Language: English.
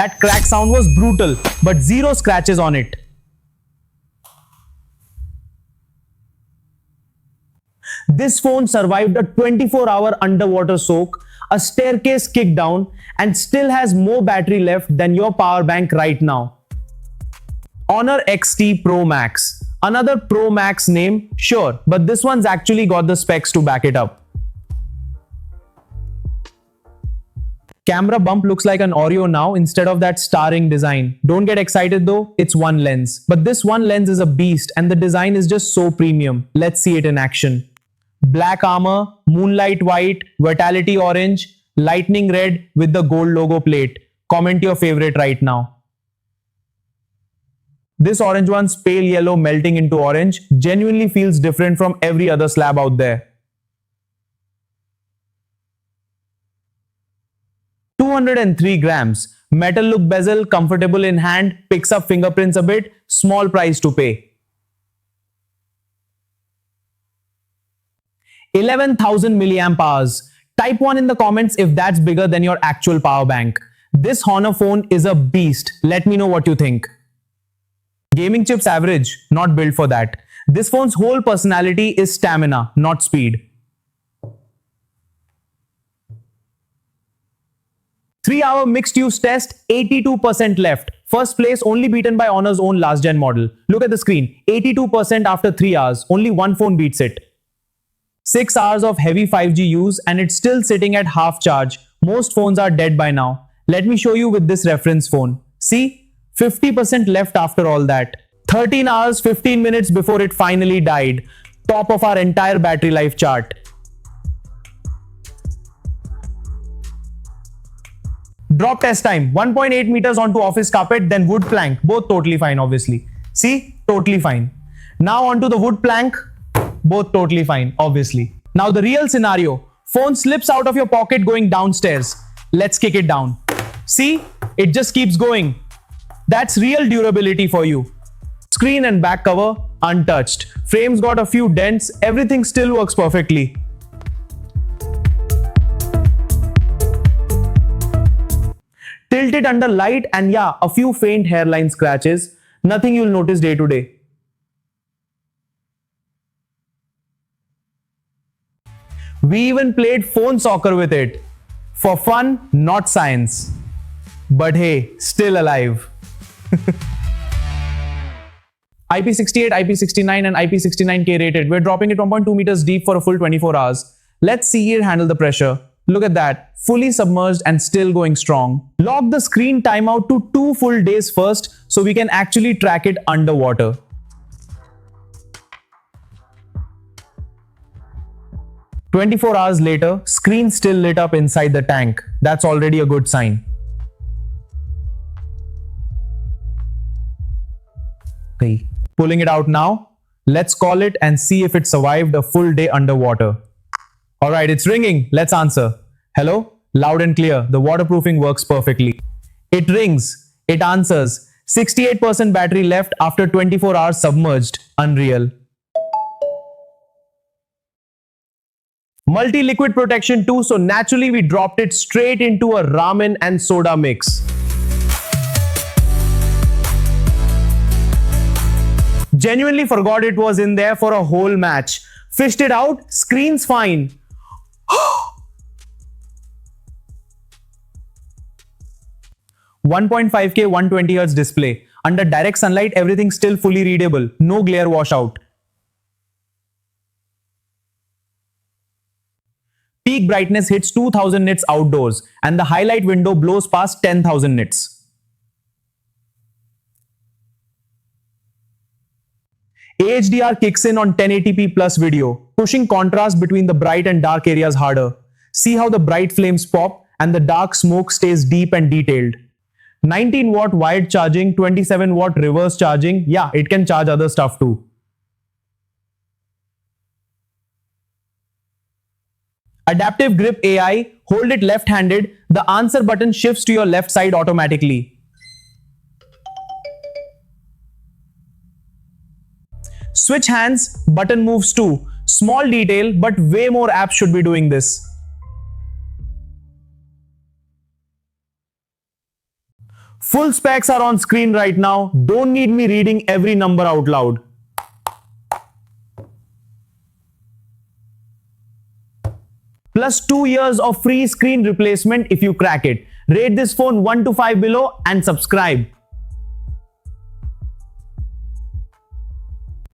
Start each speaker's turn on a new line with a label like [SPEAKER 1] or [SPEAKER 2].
[SPEAKER 1] That crack sound was brutal, but zero scratches on it. This phone survived a 24-hour underwater soak, a staircase kick down, and still has more battery left than your power bank right now. Honor X80 Pro Max. Another Pro Max name, sure, but this one's actually got the specs to back it up. Camera bump looks like an Oreo now instead of that starring design. Don't get excited though, it's one lens. But this one lens is a beast and the design is just so premium. Let's see it in action. Black armor, Moonlight White, Vitality Orange, Lightning Red with the gold logo plate. Comment your favorite right now. This orange one's pale yellow melting into orange genuinely feels different from every other slab out there. 203 grams. Metal look bezel, comfortable in hand, picks up fingerprints a bit, small price to pay. 11,000 milliamp hours. Type 1 in the comments if that's bigger than your actual power bank. This Honor phone is a beast. Let me know what you think. Gaming chips average, not built for that. This phone's whole personality is stamina, not speed. 3-hour mixed use test, 82% left. First place only beaten by Honor's own last gen model. Look at the screen, 82% after 3 hours. Only one phone beats it. 6 hours of heavy 5G use and it's still sitting at half charge. Most phones are dead by now. Let me show you with this reference phone. See, 50% left after all that. 13 hours, 15 minutes before it finally died. Top of our entire battery life chart. Drop test time, 1.8 meters onto office carpet, then wood plank. Both totally fine, obviously. See, totally fine. Now onto the wood plank. Both totally fine, obviously. Now the real scenario. Phone slips out of your pocket going downstairs. Let's kick it down. See, it just keeps going. That's real durability for you. Screen and back cover, untouched. Frame's got a few dents, everything still works perfectly. Tilt it under light and yeah, a few faint hairline scratches. Nothing you'll notice day to day. We even played phone soccer with it. For fun, not science. But hey, still alive. IP68, IP69 and IP69K rated. We're dropping it 1.2 meters deep for a full 24 hours. Let's see it handle the pressure. Look at that, fully submerged and still going strong. Lock the screen timeout to 2 full days first so we can actually track it underwater. "24 hours later, screen still lit up inside the tank. That's already a good sign. Okay, pulling it out now. Let's call it and see if it survived a full day underwater. Alright, it's ringing. Let's answer. Hello? Loud and clear. The waterproofing works perfectly. It rings. It answers. 68% battery left after 24 hours submerged. Unreal. Multi-liquid protection too, so naturally we dropped it straight into a ramen and soda mix. Genuinely forgot it was in there for a whole match. Fished it out, screen's fine. 1.5K 120Hz display. Under direct sunlight, everything's still fully readable. No glare washout. Peak brightness hits 2000 nits outdoors and the highlight window blows past 10,000 nits. HDR kicks in on 1080p plus video, pushing contrast between the bright and dark areas harder. See how the bright flames pop and the dark smoke stays deep and detailed. 19 watt wired charging, 27 watt reverse charging. Yeah, it can charge other stuff too. Adaptive grip AI, hold it left-handed, the answer button shifts to your left side automatically. Switch hands, button moves too. Small detail, but way more apps should be doing this. Full specs are on screen right now. Don't need me reading every number out loud. Plus 2 years of free screen replacement if you crack it. Rate this phone 1 to 5 below and subscribe.